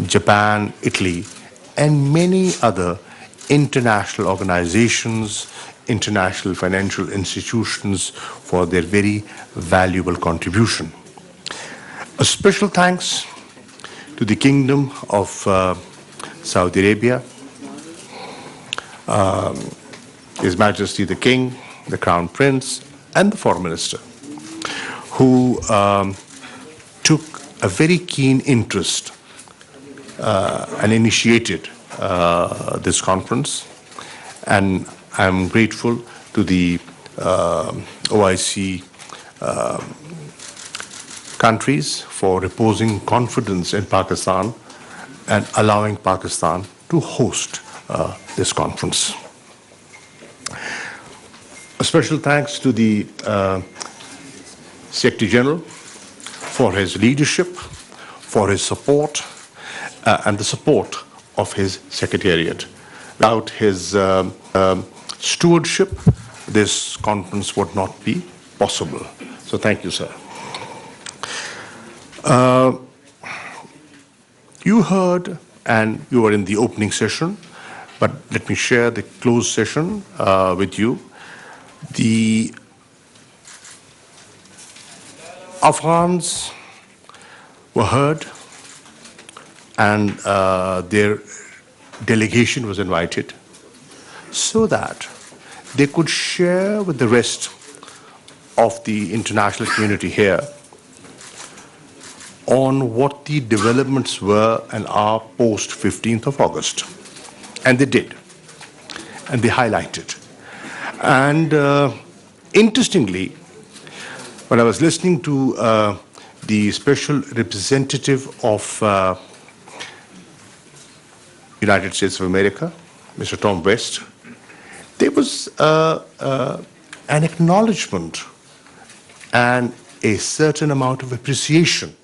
Japan, Italy, and many other international organizations, international financial institutions for their very valuable contribution. A special thanks to the Kingdom of Saudi Arabia, His Majesty the King, the Crown Prince, and the Foreign Minister, who took a very keen interest and initiated this conference. And I'm grateful to the OIC countries for reposing confidence in Pakistan and allowing Pakistan to host this conference. A special thanks to the Secretary General for his leadership, for his support, and the support of his Secretariat. Without his stewardship, this conference would not be possible. So thank you, sir. You heard, and you were in the opening session, but let me share the closed session with you. The Afghans were heard, and their delegation was invited so that they could share with the rest of the international community here on what the developments were and are post 15th of August. And they did, and they highlighted. And interestingly, when I was listening to the special representative of United States of America, Mr. Tom West, there was an acknowledgement and a certain amount of appreciation.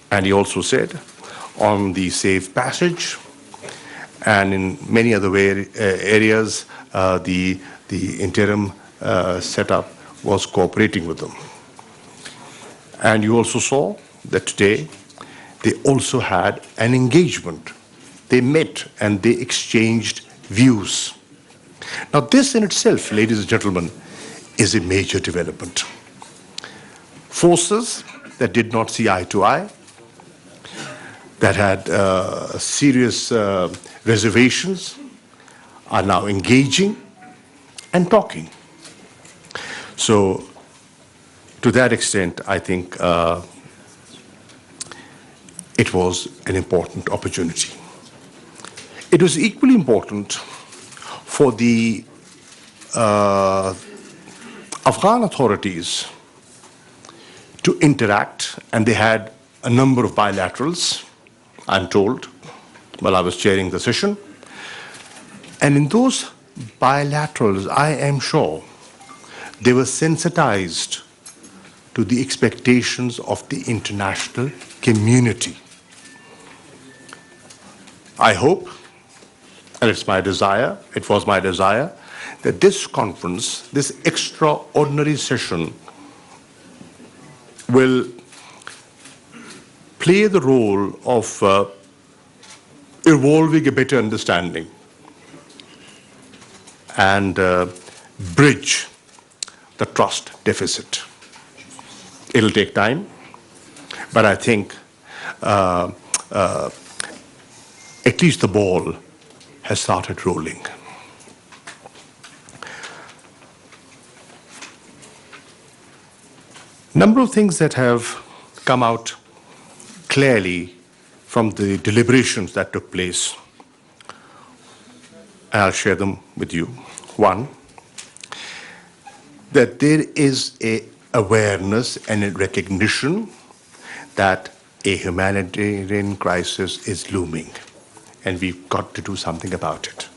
And he also said on the safe passage and in many other areas, the interim setup was cooperating with them. And you also saw that today they also had an engagement. They met and they exchanged views. Now this in itself, ladies and gentlemen, is a major development. Forces that did not see eye to eye, that had serious reservations, are now engaging and talking. So to that extent, I think it was an important opportunity. It was equally important for the Afghan authorities to interact, and they had a number of bilaterals, I'm told, while I was chairing the session. And in those bilaterals, I am sure they were sensitized to the expectations of the international community. I hope, and it's my desire, it was my desire, that this conference, this extraordinary session, will play the role of evolving a better understanding and bridge the trust deficit. It'll take time, but I think at least the ball has started rolling. Number of things that have come out clearly from the deliberations that took place, and I'll share them with you. One, that there is an awareness and a recognition that a humanitarian crisis is looming, and we've got to do something about it.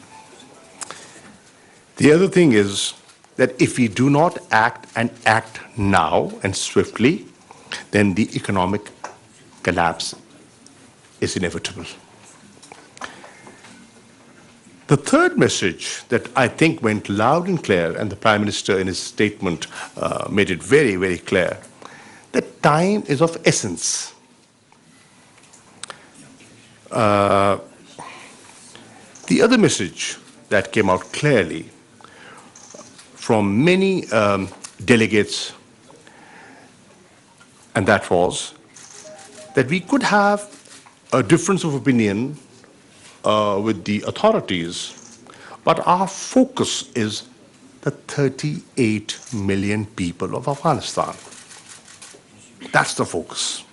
The other thing is that if we do not act and act now and swiftly, then the economic collapse is inevitable. The third message that I think went loud and clear, and the Prime Minister in his statement made it very, very clear, that time is of essence. The other message that came out clearly from many delegates, and that was that we could have a difference of opinion with the authorities, but our focus is the 38 million people of Afghanistan. That's the focus.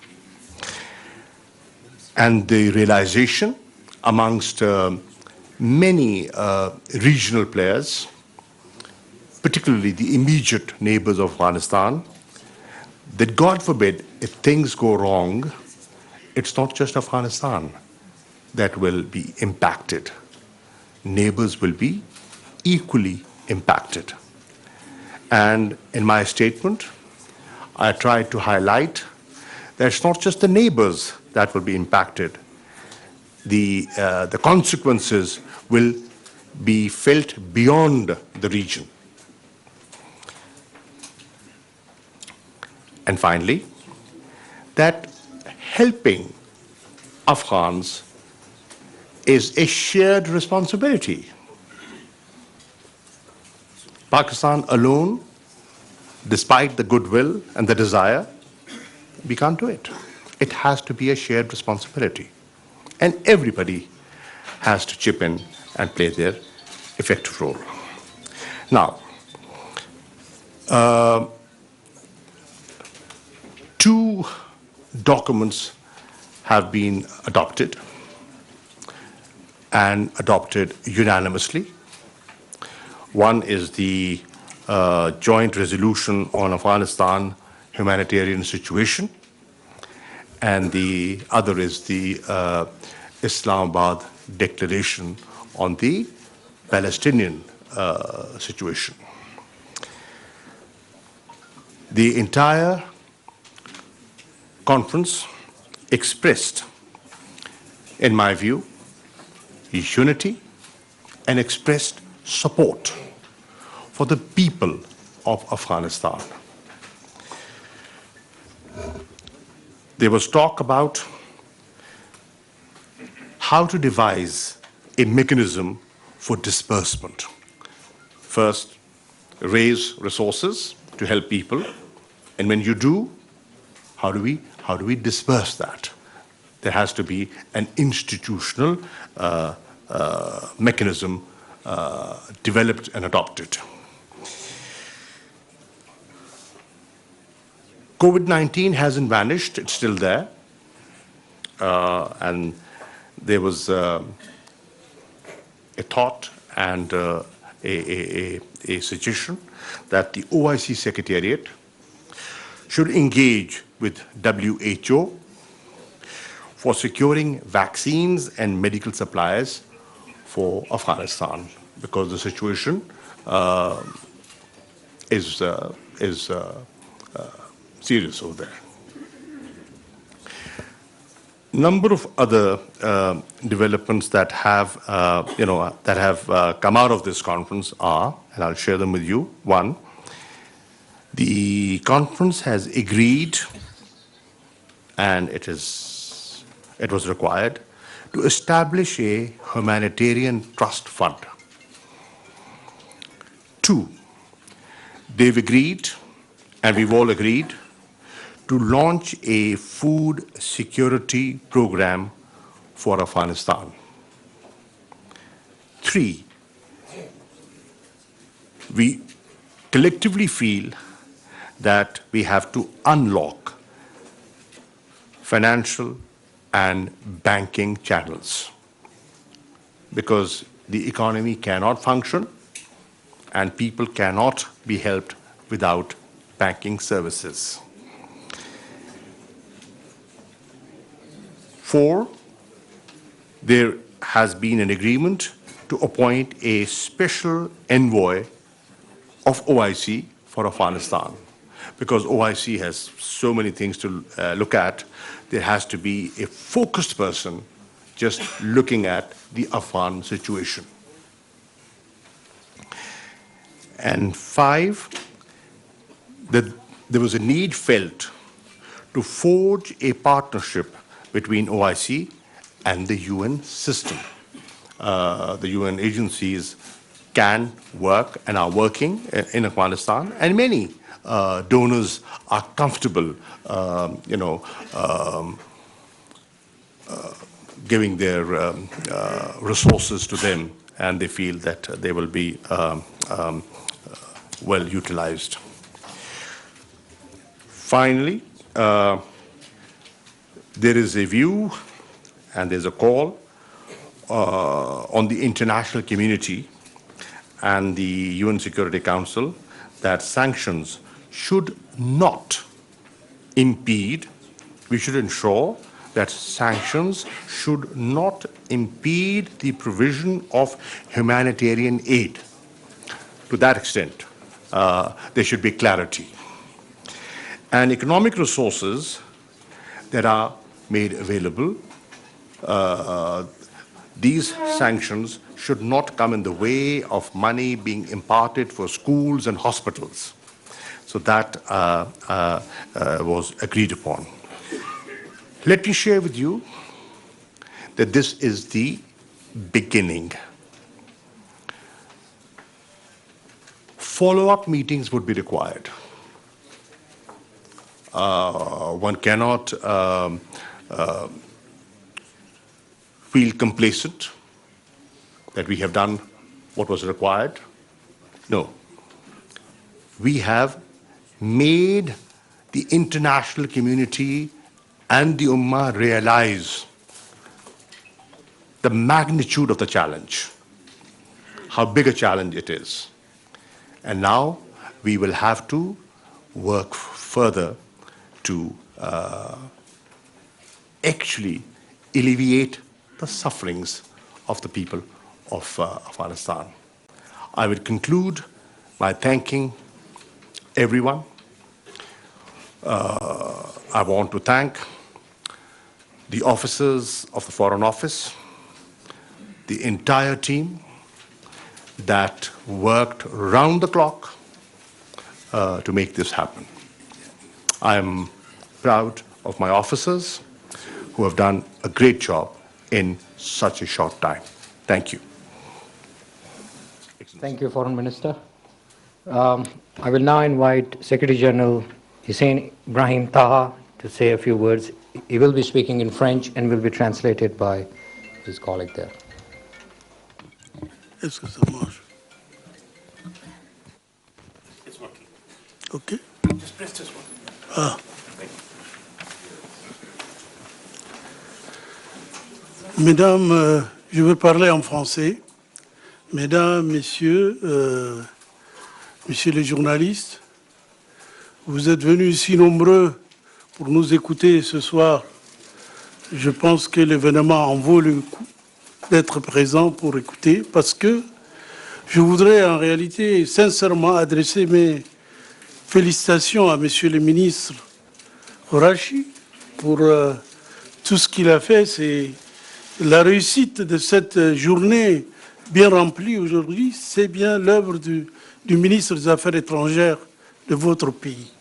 And the realization amongst many regional players, particularly the immediate neighbors of Afghanistan, that God forbid, if things go wrong, it's not just Afghanistan that will be impacted. Neighbors will be equally impacted. And in my statement, I tried to highlight that it's not just the neighbors that will be impacted. The consequences will be felt beyond the region. And finally, that helping Afghans is a shared responsibility. Pakistan alone, despite the goodwill and the desire, we can't do it. It has to be a shared responsibility. And everybody has to chip in and play their effective role. Now, two documents have been adopted and adopted unanimously. One is the joint resolution on Afghanistan humanitarian situation, and the other is the Islamabad Declaration on the Palestinian situation. The entire conference expressed, in my view, unity and expressed support for the people of Afghanistan. There was talk about how to devise a mechanism for disbursement. First, raise resources to help people, and when you do, how do we disperse that? There has to be an institutional mechanism developed and adopted. COVID-19 hasn't vanished, it's still there. And there was a thought and a suggestion that the OIC Secretariat should engage with WHO for securing vaccines and medical supplies for Afghanistan, because the situation is serious over there. Number of other developments that have, come out of this conference are, and I'll share them with you. One, the conference has agreed, and it was required, to establish a humanitarian trust fund. Two, they've agreed, and we've all agreed, to launch a food security program for Afghanistan. Three, we collectively feel that we have to unlock financial and banking channels, because the economy cannot function and people cannot be helped without banking services. Four, there has been an agreement to appoint a special envoy of OIC for Afghanistan. Because OIC has so many things to look at, there has to be a focused person just looking at the Afghan situation. And five, that there was a need felt to forge a partnership between OIC and the UN system. The UN agencies can work and are working in Afghanistan, and many donors are comfortable, giving their resources to them, and they feel that they will be well utilized. Finally, there is a view and there's a call on the international community and the UN Security Council that sanctions should not impede, we should ensure that sanctions should not impede the provision of humanitarian aid. To that extent, there should be clarity. And economic resources that are made available, these sanctions should not come in the way of money being imparted for schools and hospitals. So that was agreed upon. Let me share with you that this is the beginning. Follow-up meetings would be required. One cannot feel complacent that we have done what was required. No. We have made the international community and the Ummah realize the magnitude of the challenge, how big a challenge it is. And now we will have to work further to actually alleviate the sufferings of the people of Afghanistan. I will conclude by thanking everyone. I want to thank the officers of the Foreign Office, the entire team that worked round the clock to make this happen. I am proud of my officers who have done a great job in such a short time. Thank you. Thank you, Foreign Minister. I will now invite Secretary General Hussein Ibrahim Taha to say a few words. He will be speaking in French and will be translated by his colleague there. Est-ce que ça marche? It's working. OK. Just press this one. Ah. Mesdames, je vais parler en français. Mesdames, Messieurs, Messieurs les journalistes, vous êtes venus si nombreux pour nous écouter ce soir. Je pense que l'événement en vaut le coup d'être présent pour écouter, parce que je voudrais en réalité sincèrement adresser mes félicitations à Monsieur le ministre Horashi pour tout ce qu'il a fait. C'est la réussite de cette journée bien remplie aujourd'hui, c'est bien l'œuvre du ministre des Affaires étrangères de votre pays.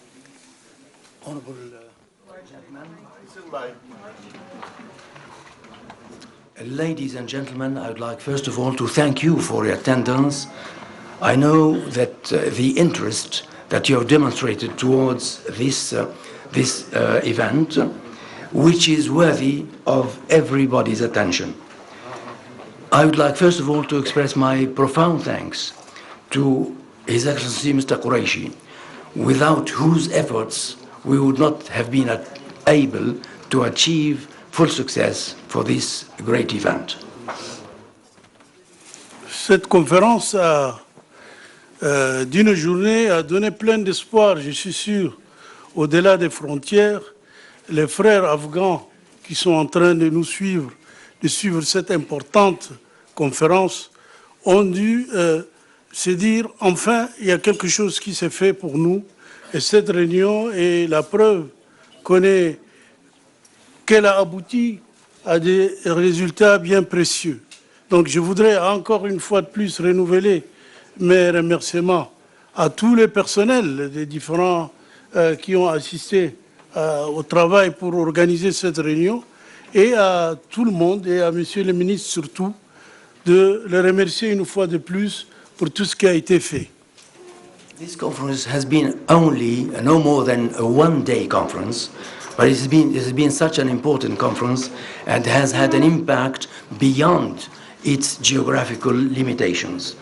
Ladies and gentlemen, I would like first of all to thank you for your attendance. I know that the interest that you have demonstrated towards this event, which is worthy of everybody's attention. I would like first of all to express my profound thanks to His Excellency Mr. Qureshi, without whose efforts we would not have been able to achieve full success for this great event. Cette conférence d'une journée a donné plein d'espoir, je suis sûr, au-delà des frontières. Les frères afghans qui sont en train de nous suivre, de suivre cette importante conférence, ont dû se dire, enfin, il y a quelque chose qui s'est fait pour nous. Et cette réunion est la preuve qu'elle a abouti à des résultats bien précieux. Donc je voudrais encore une fois de plus renouveler mes remerciements à tous les personnels des différents qui ont assisté au travail pour organiser cette réunion et à tout le monde, et à Monsieur le ministre surtout, de le remercier une fois de plus pour tout ce qui a été fait. This conference has been only no more than a one-day conference, but it has been such an important conference and has had an impact beyond its geographical limitations.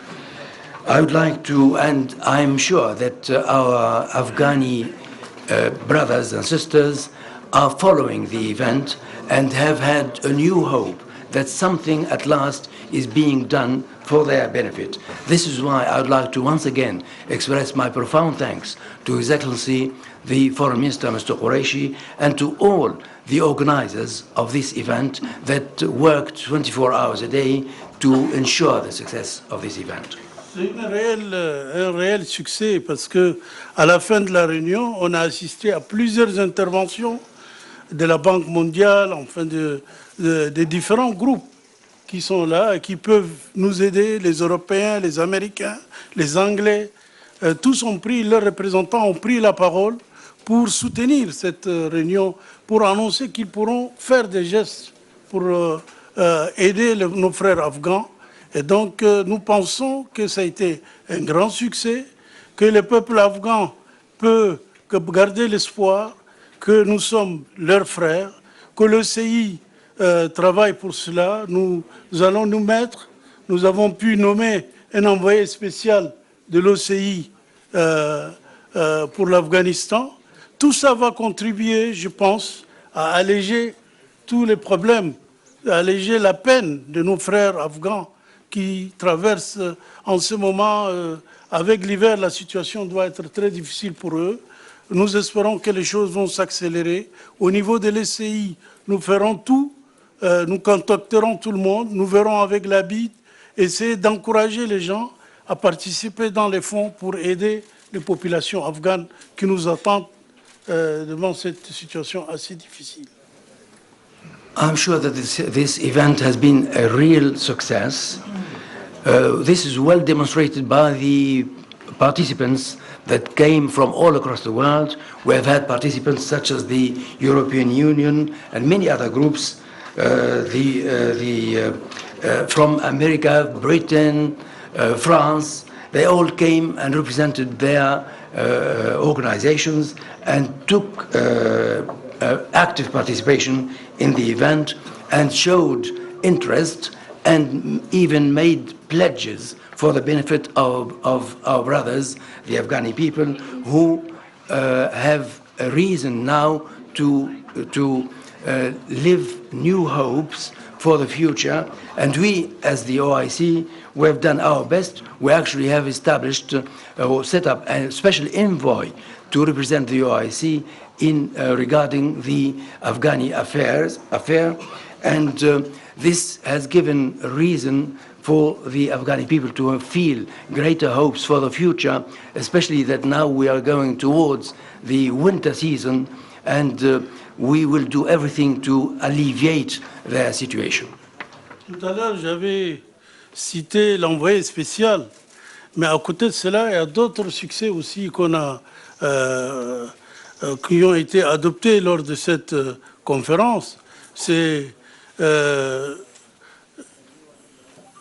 I would like to, and I'm sure that our Afghani brothers and sisters are following the event and have had a new hope that something at last is being done for their benefit. This is why I would like to once again express my profound thanks to His Excellency the Foreign Minister, Mr. Qureshi, and to all the organizers of this event that worked 24 hours a day to ensure the success of this event. C'est un réel succès parce que à la fin de la réunion, on a assisté à plusieurs interventions de la Banque mondiale, enfin des différents groupes qui sont là et qui peuvent nous aider, les Européens, les Américains, les Anglais. Tous ont pris, leurs représentants ont pris la parole pour soutenir cette réunion, pour annoncer qu'ils pourront faire des gestes pour aider nos frères afghans. Et donc, nous pensons que ça a été un grand succès, que le peuple afghan peut garder l'espoir que nous sommes leurs frères, que l'OCI travaille pour cela. Nous allons nous mettre, nous avons pu nommer un envoyé spécial de l'OCI pour l'Afghanistan. Tout ça va contribuer, je pense, à alléger tous les problèmes, à alléger la peine de nos frères afghans qui traversent en ce moment, avec l'hiver, la situation doit être très difficile pour eux. Nous espérons que les choses vont s'accélérer. Au niveau de l'ECI, nous ferons tout, nous contacterons tout le monde, nous verrons avec la BID, essayer d'encourager les gens à participer dans les fonds pour aider les populations afghanes qui nous attendent devant cette situation assez difficile. I'm sure that this event has been a real success. This is well demonstrated by the participants that came from all across the world. We have had participants such as the European Union and many other groups, from America, Britain, France. They all came and represented their organizations and took active participation in the event and showed interest and even made pledges for the benefit of our brothers, the Afghani people, who have a reason now to live new hopes for the future. And we, as the OIC, we have done our best. We actually have established or set up a special envoy to represent the OIC in regarding the Afghani affair, and this has given a reason for the Afghani people to feel greater hopes for the future, especially that now we are going towards the winter season, and we will do everything to alleviate their situation. Tout à l'heure, j'avais cité l'envoyé spécial, mais à côté de cela, il y a d'autres succès aussi qui ont été adoptés lors de cette conférence. C'est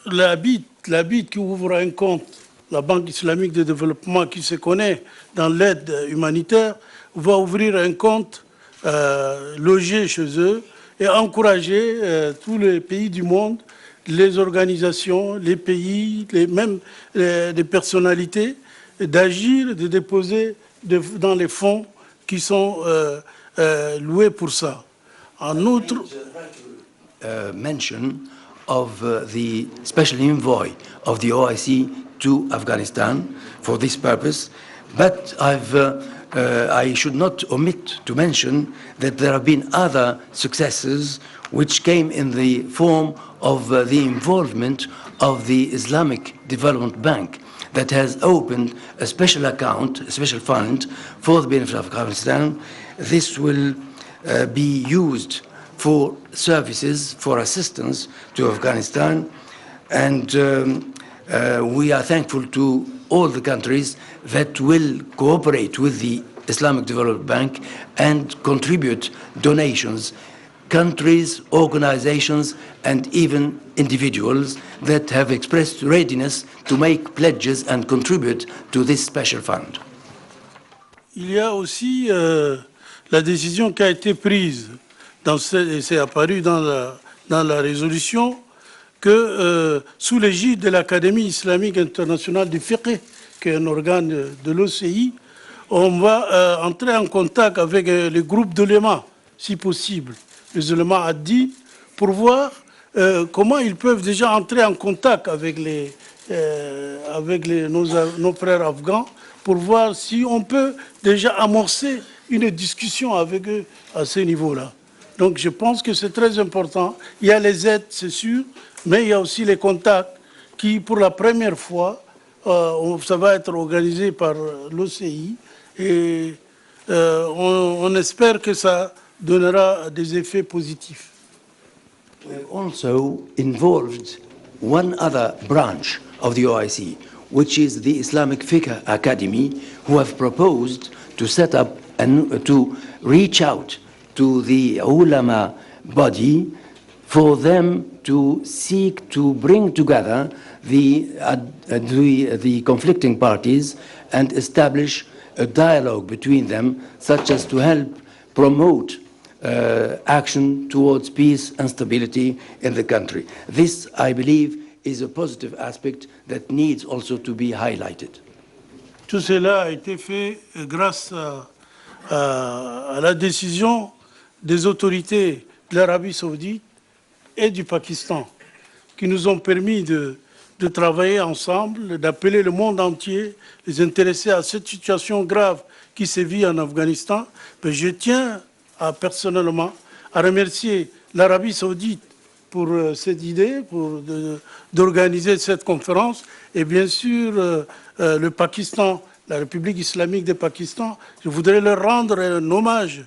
la BID qui ouvre un compte, la Banque islamique de développement qui se connaît dans l'aide humanitaire, va ouvrir un compte logé chez eux et encourager tous les pays du monde, les organisations, les pays, même les personnalités, d'agir, de déposer dans les fonds qui sont loués pour ça. En outre, mention of the special envoy of the OIC to Afghanistan for this purpose, but I should not omit to mention that there have been other successes which came in the form of the involvement of the Islamic Development Bank that has opened a special account, a special fund for the benefit of Afghanistan. This will be used for services, for assistance to Afghanistan, and we are thankful to all the countries that will cooperate with the Islamic Development Bank and contribute donations countries, organizations, and even individuals that have expressed readiness to make pledges and contribute to this special fund. Il y a aussi la décision qui a été prise, et c'est apparu dans la résolution, que sous l'égide de l'Académie islamique internationale du fiqh, qui est un organe de l'OCI, on va entrer en contact avec les groupes d'uléma, si possible, les uléma haddi, pour voir comment ils peuvent déjà entrer en contact avec nos frères afghans, pour voir si on peut déjà amorcer une discussion avec eux à ce niveau-là. Donc je pense que c'est très important. Il y a les aides, c'est sûr, mais il y a aussi les contacts qui, pour la première fois, ça va être organisé par l'OCI et on espère que ça donnera des effets positifs. We have also involved one other branch of the OIC, which is the Islamic Fiqh Academy, who have proposed to set up and to reach out to the ulama body for them to seek to bring together the conflicting parties and establish a dialogue between them, such as to help promote action towards peace and stability in the country. This, I believe, is a positive aspect that needs also to be highlighted. Tout cela a été fait grâce à la décision des autorités de l'Arabie saoudite et du Pakistan, qui nous ont permis de travailler ensemble, d'appeler le monde entier, les intéresser à cette situation grave qui sévit en Afghanistan. Mais je tiens personnellement à remercier l'Arabie saoudite pour cette idée, d'organiser cette conférence, et bien sûr le Pakistan, la République islamique du Pakistan. Je voudrais leur rendre un hommage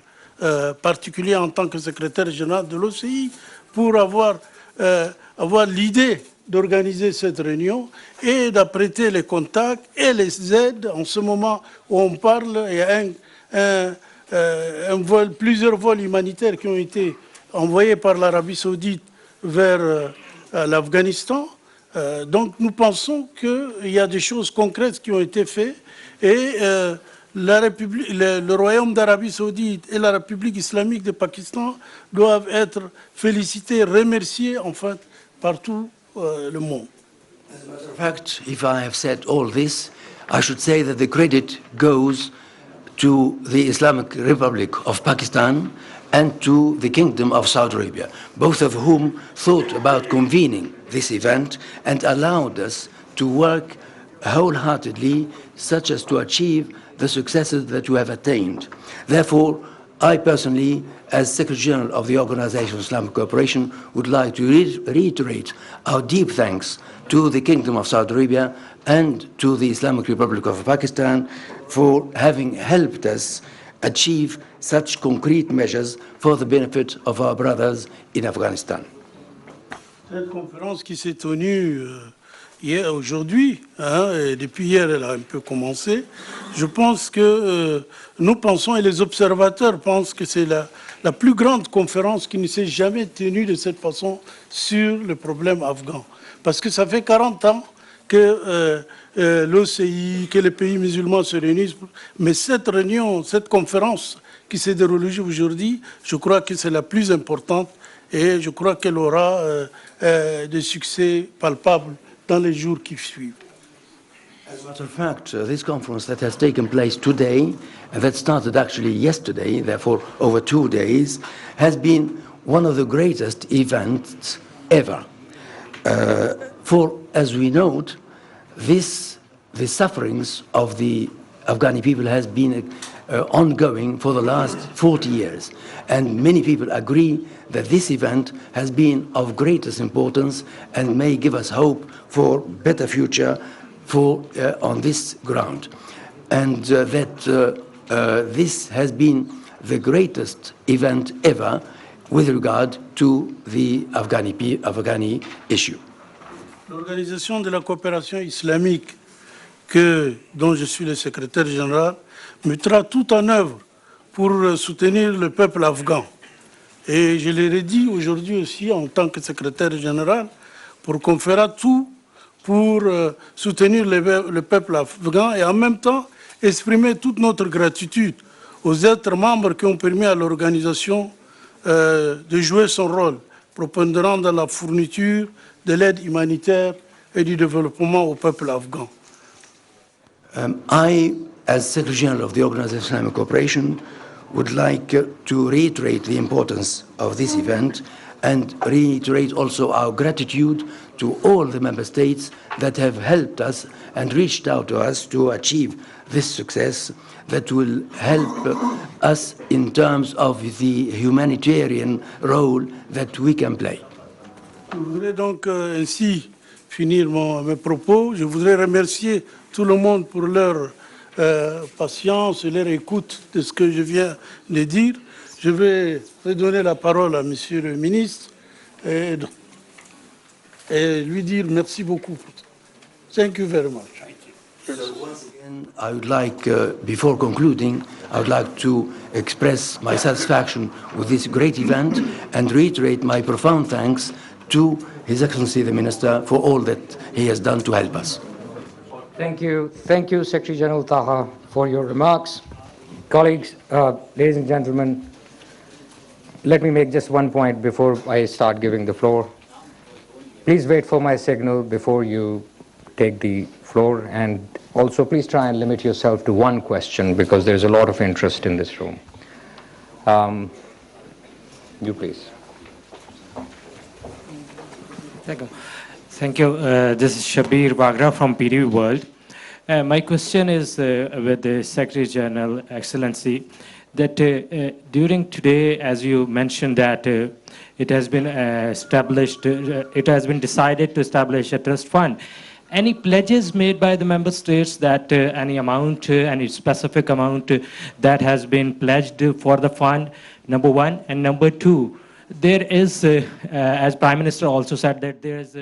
particulier en tant que secrétaire général de l'OCI pour avoir l'idée d'organiser cette réunion et d'apprêter les contacts et les aides. En ce moment où on parle, il y a plusieurs vols humanitaires qui ont été envoyés par l'Arabie saoudite vers l'Afghanistan. Donc nous pensons qu'il y a des choses concrètes qui ont été faites et le Royaume d'Arabie saoudite et la République islamique du Pakistan doivent être félicités, remerciés en fait par tout le monde. As a matter of fact, if I have said all this, I should say that the credit goes to the Islamic Republic of Pakistan and to the Kingdom of Saudi Arabia, both of whom thought about convening this event and allowed us to work wholeheartedly such as to achieve the successes that we have attained. Therefore, I personally, as Secretary General of the Organization of Islamic Cooperation, would like to reiterate our deep thanks to the Kingdom of Saudi Arabia and to the Islamic Republic of Pakistan for having helped us achieve such concrete measures for the benefit of our brothers in Afghanistan. Cette conférence qui s'est tenue aujourd'hui, et depuis hier elle a un peu commencé, je pense que nous pensons et les observateurs pensent que c'est la plus grande conférence qui ne s'est jamais tenue de cette façon sur le problème afghan. Parce que ça fait 40 ans que l'OCI, que les pays musulmans se réunissent, mais cette réunion, cette conférence qui s'est déroulée aujourd'hui, je crois que c'est la plus importante et je crois qu'elle aura des succès palpables dans les jours qui suivent. As a matter of fact, this conference that has taken place today, and that started actually yesterday, therefore over 2 days, has been one of the greatest events ever. For, as we note, the sufferings of the Afghani people has been ongoing for the last 40 years. And many people agree that this event has been of greatest importance and may give us hope for better future on this ground. And this has been the greatest event ever with regard to the Afghani issue. L'Organisation de la coopération islamique, dont je suis le secrétaire général, mettra tout en œuvre pour soutenir le peuple afghan. Et je l'ai dit aujourd'hui aussi en tant que secrétaire général pour qu'on fera tout pour soutenir le peuple afghan et en même temps exprimer toute notre gratitude aux êtres membres qui ont permis à l'organisation de jouer son rôle prépondérant dans la fourniture de l'aide humanitaire et du développement au peuple afghan. I, as Secretary General of the Organization of Islamic Cooperation, would like to reiterate the importance of this event and reiterate also our gratitude to all the member states that have helped us and reached out to us to achieve this success that will help us in terms of the humanitarian role that we can play. Je voudrais donc ainsi finir mes propos. Je voudrais remercier tout le monde pour leur patience et leur écoute de ce que je viens de dire. Je vais redonner la parole à Monsieur le ministre et lui dire merci beaucoup. Thank you very much. So once again, I would like, before concluding, I would like to express my satisfaction with this great event and reiterate my profound thanks to His Excellency the Minister for all that he has done to help us. Thank you, Secretary General Taha, for your remarks. Colleagues, ladies and gentlemen, let me make just one point before I start giving the floor. Please wait for my signal before you take the floor, and also please try and limit yourself to one question because there's a lot of interest in this room. You please. Thank you. This is Shabir Bagra from PDB World. My question is with the Secretary General, Excellency, that during today, as you mentioned, that it has been established, it has been decided to establish a trust fund. Any pledges made by the member states that any amount, any specific amount that has been pledged for the fund, number one, and number two, there is, as Prime Minister also said, that there is